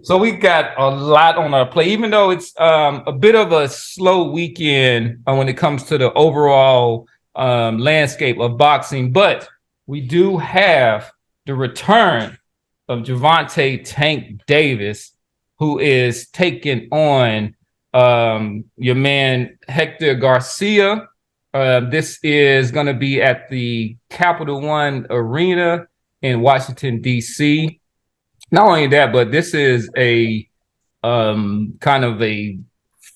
So we got a lot on our plate, even though it's a bit of a slow weekend when it comes to the overall landscape of boxing. But we do have the return of Gervonta Tank Davis, who is taking on your man Hector Garcia. This is going to be at the Capital One Arena in Washington, D.C. Not only that, but this is a kind of a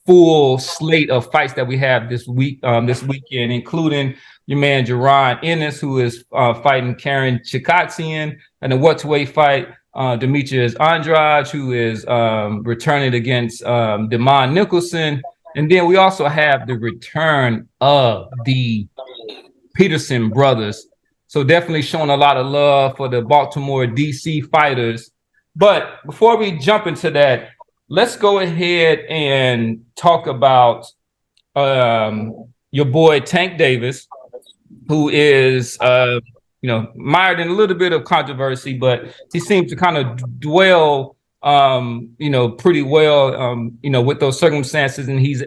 full slate of fights that we have this weekend, including your man Jerron Ennis, who is fighting Karen Chikatsian, and a welterweight fight, Demetrius Andrade, who is returning against Demond Nicholson. And then we also have the return of the Peterson brothers. So definitely showing a lot of love for the Baltimore DC fighters. But before we jump into that, let's go ahead and talk about your boy Tank Davis, who is mired in a little bit of controversy, but he seems to kind of dwell pretty well with those circumstances, and he's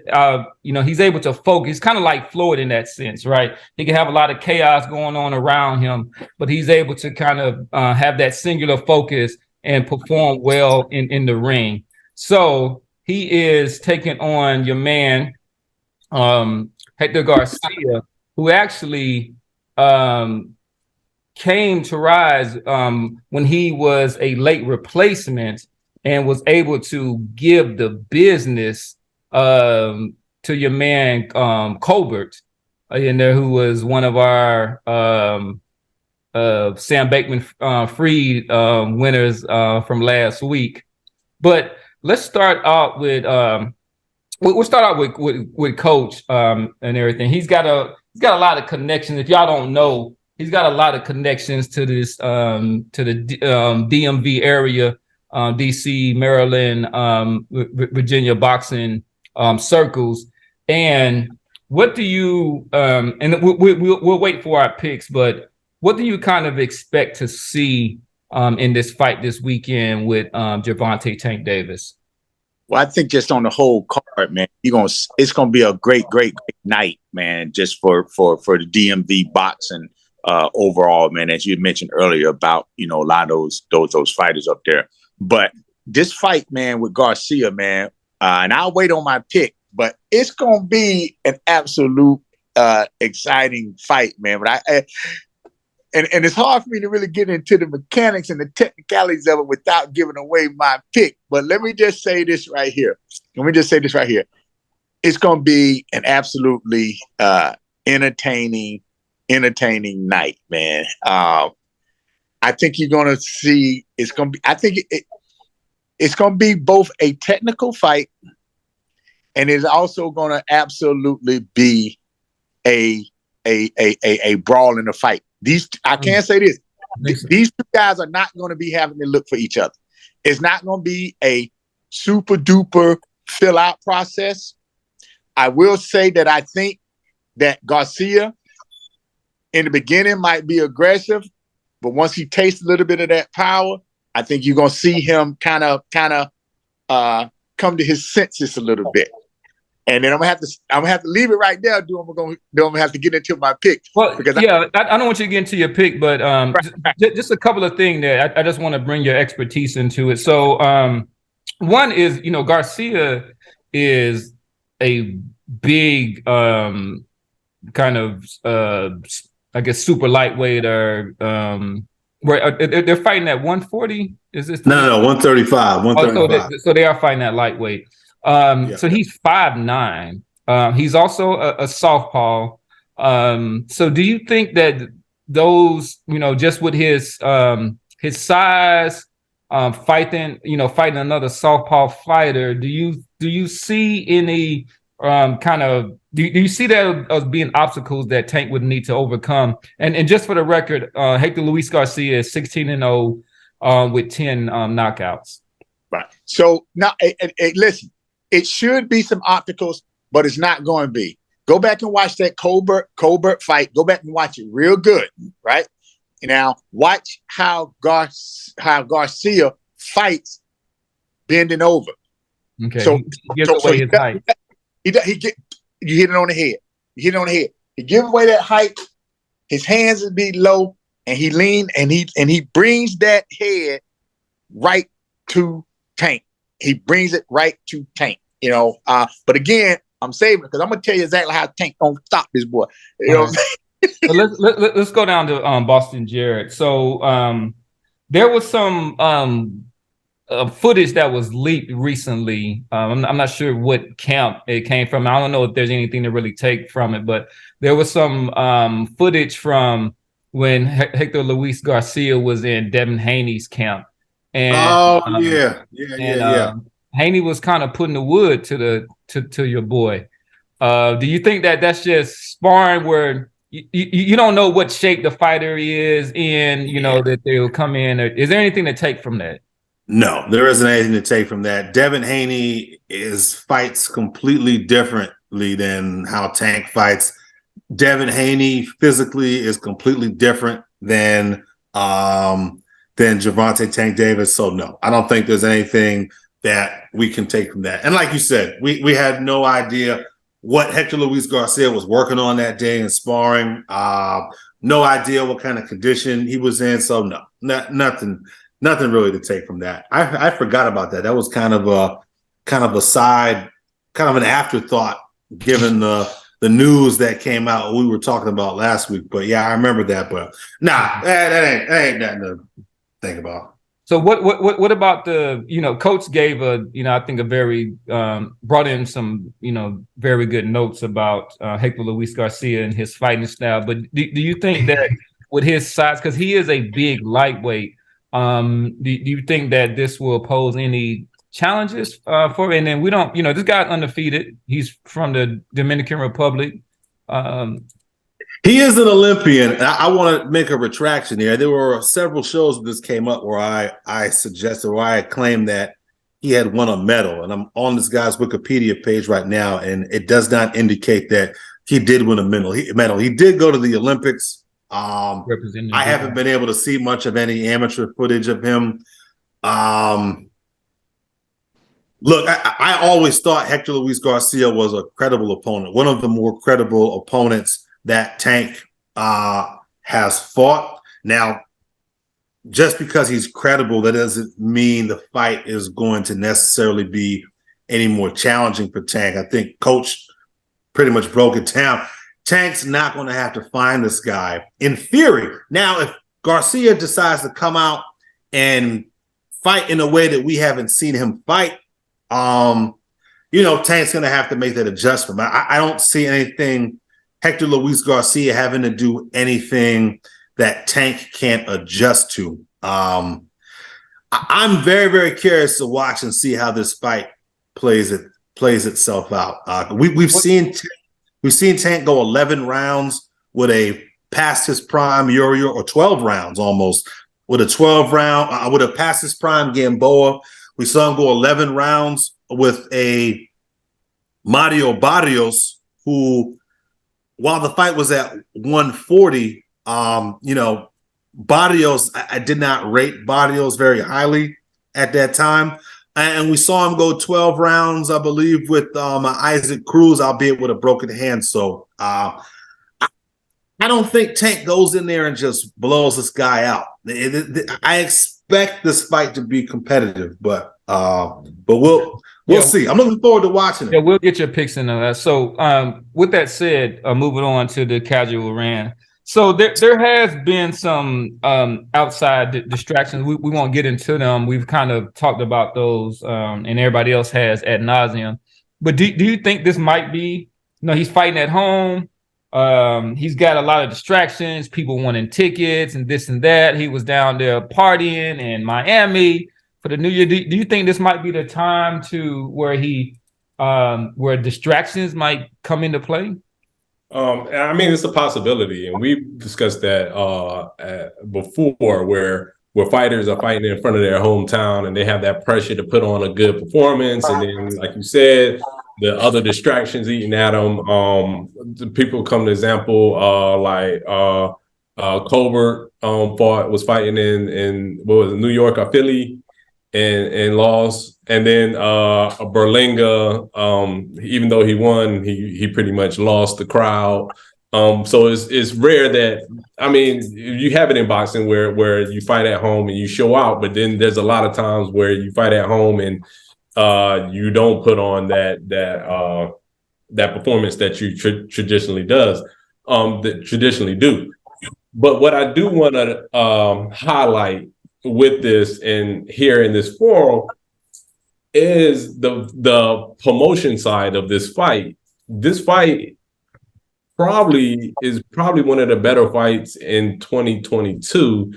able to focus. He's kind of like Floyd in that sense, right? He can have a lot of chaos going on around him, but he's able to kind of have that singular focus and perform well in the ring. So he is taking on your man Hector Garcia, who actually came to rise when he was a late replacement and was able to give the business to your man Colbert, in there, who was one of our Sam Bankman-Fried winners from last week. But let's start out with we'll start out with Coach and everything. He's got a lot of connections. If y'all don't know, he's got a lot of connections to this to the DMV area, DC, Maryland, Virginia boxing circles. And what do you and we'll wait for our picks, but what do you kind of expect to see in this fight this weekend with Gervonta Tank Davis? Well, I think just on the whole card, man, it's gonna be a great night, man. Just for the DMV boxing overall, man. As you mentioned earlier about a lot of those fighters up there, but this fight, man, with Garcia, man, and I'll wait on my pick, but it's gonna be an absolute exciting fight, man. But And it's hard for me to really get into the mechanics and the technicalities of it without giving away my pick. But let me just say this right here. It's going to be an absolutely entertaining night, man. I think you're going to see it's going to be. I think it's going to be both a technical fight, and it's also going to absolutely be a brawl in a fight. I can't say this. These two guys are not going to be having to look for each other. It's not going to be a super duper fill out process. I will say that I think that Garcia in the beginning might be aggressive, but once he tastes a little bit of that power, I think you're going to see him kind of come to his senses a little bit. And then I'm gonna have to leave it right there. I'm gonna have to get into my pick. Well, because I don't want you to get into your pick, but just a couple of things that I just want to bring your expertise into it. So one is, Garcia is a big kind of I guess super lightweight, or where they're fighting at 140. Is this no 135? 135. So they are fighting at lightweight. So he's 5'9". He's also a southpaw. So do you think that those, just with his size, fighting another southpaw fighter, do you see any do you see that as being obstacles that Tank would need to overcome? And just for the record, Hector Luis Garcia is 16-0 with 10 knockouts. Right. So now, listen. It should be some obstacles, but it's not going to be. Go back and watch that Colbert fight. Go back and watch it real good, right? Now, watch how Garcia fights bending over. Okay. So, He gives away his height. He get you hit it on the head. You hit it on the head. He gives away that height. His hands would be low, and he lean and he brings that head right to Tank. He brings it right to Tank. You know, but again, I'm saving it because I'm gonna tell you exactly how Tank gonna stop this boy. You know what I'm saying? So let's go down to Boston Jared. So there was some footage that was leaked recently. I'm not sure what camp it came from. I don't know if there's anything to really take from it, but there was some footage from when Hector Luis Garcia was in Devin Haney's camp. And Haney was kind of putting the wood to your boy. Do you think that that's just sparring where you don't know what shape the fighter is in, you know, that they'll come in? Or is there anything to take from that? No, there isn't anything to take from that. Devin Haney fights completely differently than how Tank fights. Devin Haney physically is completely different than Gervonta Tank Davis. So no, I don't think there's anything that we can take from that. And like you said, we had no idea what Hector Luis Garcia was working on that day in sparring. No idea what kind of condition he was in. So no, nothing really to take from that. I forgot about that. That was kind of a side, kind of an afterthought, given the news that came out we were talking about last week. But yeah, I remember that. But nah, that ain't nothing to think about. So what about the, you know, coach gave I think a very brought in some, very good notes about Hector Luis Garcia and his fighting style. But do you think that with his size, because he is a big lightweight, do you think that this will pose any challenges for him? And then we don't, this guy's undefeated. He's from the Dominican Republic. He is an Olympian. I want to make a retraction here. There were several shows that this came up where I suggested, or I claimed that he had won a medal. And I'm on this guy's Wikipedia page right now, and it does not indicate that he did win a medal. He did go to the Olympics. I haven't been able to see much of any amateur footage of him. Look, I always thought Hector Luis Garcia was a credible opponent, one of the more credible opponents that Tank has fought. Now, just because he's credible, that doesn't mean the fight is going to necessarily be any more challenging for Tank. I think Coach pretty much broke it down. Tank's not going to have to find this guy in theory. Now, if Garcia decides to come out and fight in a way that we haven't seen him fight, Tank's going to have to make that adjustment. I don't see anything Hector Luis Garcia having to do anything that Tank can't adjust to. I'm very, very curious to watch and see how this fight plays itself out. We've seen Tank go 11 rounds with a past his prime Uriel, or 12 rounds almost with a 12 round with a past his prime Gamboa. We saw him go 11 rounds with a Mario Barrios, who, while the fight was at 140, Barrios, I did not rate Barrios very highly at that time. And we saw him go 12 rounds, I believe, with Isaac Cruz, albeit with a broken hand. So I don't think Tank goes in there and just blows this guy out. I expect this fight to be competitive, but we'll see. I'm looking forward to watching it. Yeah, we'll get your picks in on that. So with that said, moving on to the casual rant. So there has been some outside distractions. We won't get into them. We've kind of talked about those, and everybody else has ad nauseum. But do you think this might be, he's fighting at home. He's got a lot of distractions, people wanting tickets and this and that. He was down there partying in Miami for the New Year. Do you think this might be the time to where where distractions might come into play? I mean, it's a possibility, and we've discussed that before, where fighters are fighting in front of their hometown and they have that pressure to put on a good performance, and then, like you said, the other distractions eating at them. The people come to example like Colbert was fighting in what was it, New York or Philly, and lost. And then Berlinga, even though he won, he pretty much lost the crowd. So it's rare that, I mean, you have it in boxing where you fight at home and you show out, but then there's a lot of times where you fight at home and you don't put on that performance that you traditionally do. But what I do want to highlight with this and here in this forum is the promotion side of this fight. This fight is probably one of the better fights in 2022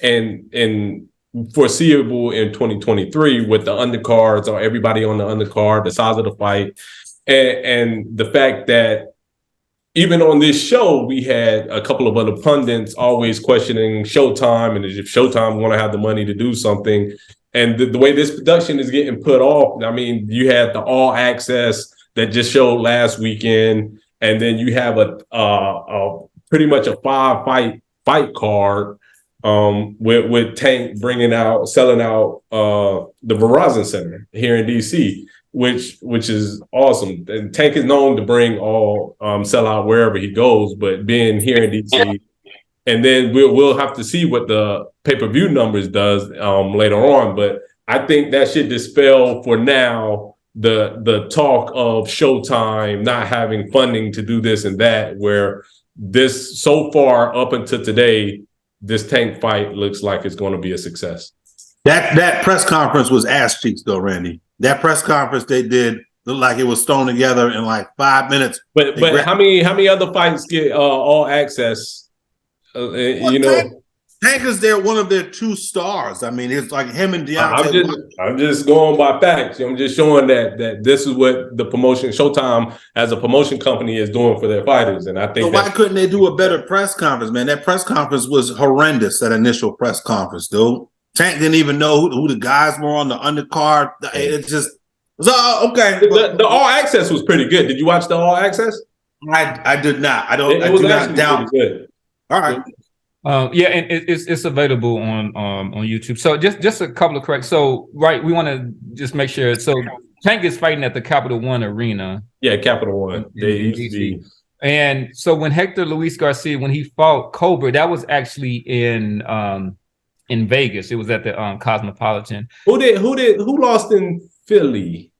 and foreseeable in 2023 with the undercards or everybody on the undercard, the size of the fight, and the fact that even on this show, we had a couple of other pundits always questioning Showtime and if Showtime want to have the money to do something. And the way this production is getting put off, I mean, you had the All Access that just showed last weekend, and then you have a pretty much a 5-fight card with Tank selling out the Verizon Center here in DC. Which is awesome. And Tank is known to bring all sell out wherever he goes, but being here in DC, and then we'll have to see what the pay-per-view numbers does later on. But I think that should dispel for now the talk of Showtime not having funding to do this and that, where this so far up until today, this Tank fight looks like it's going to be a success. That press conference was ass cheeks though, Randy. That press conference they did looked like it was thrown together in like 5 minutes. But how many other fights get All Access? Tank is one of their 2 stars. I mean, it's like him and Deontay. I'm just going by facts. I'm just showing that this is what the promotion Showtime as a promotion company is doing for their fighters. And I think so why couldn't they do a better press conference, man? That press conference was horrendous. That initial press conference, dude. Tank didn't even know who the guys were on the undercard. It was all okay. The All Access was pretty good. Did you watch the All Access? I did not. I do not doubt. Good. All right. Yeah, and it's available on YouTube. So just a couple of corrects. So right, we want to just make sure. So Tank is fighting at the Capital One Arena. Yeah, Capital One. And so when Hector Luis Garcia, when he fought Cobra, that was actually in Vegas. It was at the Cosmopolitan. Who lost in Philly?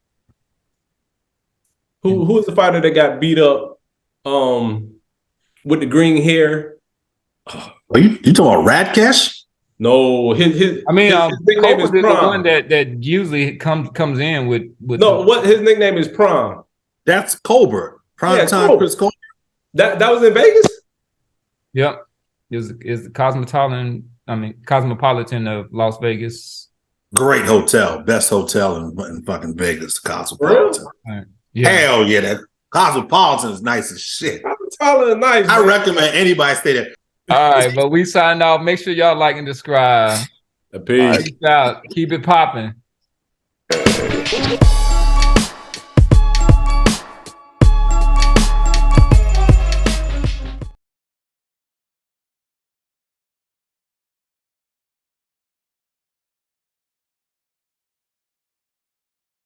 Who's the fighter that got beat up with the green hair? Are you talking about Radkesh? No, his nickname is the Prime. one that usually comes in with what his nickname is Prime. That's Colbert. Prime time Chris Colbert. That was in Vegas? Yep. Is the Cosmopolitan of Las Vegas. Great hotel. Best hotel in fucking Vegas, Cosmopolitan. Right. Yeah. Hell yeah, that Cosmopolitan is nice as shit. Cosmopolitan is nice. I recommend anybody stay there. All right, but we signed off. Make sure y'all like and subscribe. Peace. Keep it popping.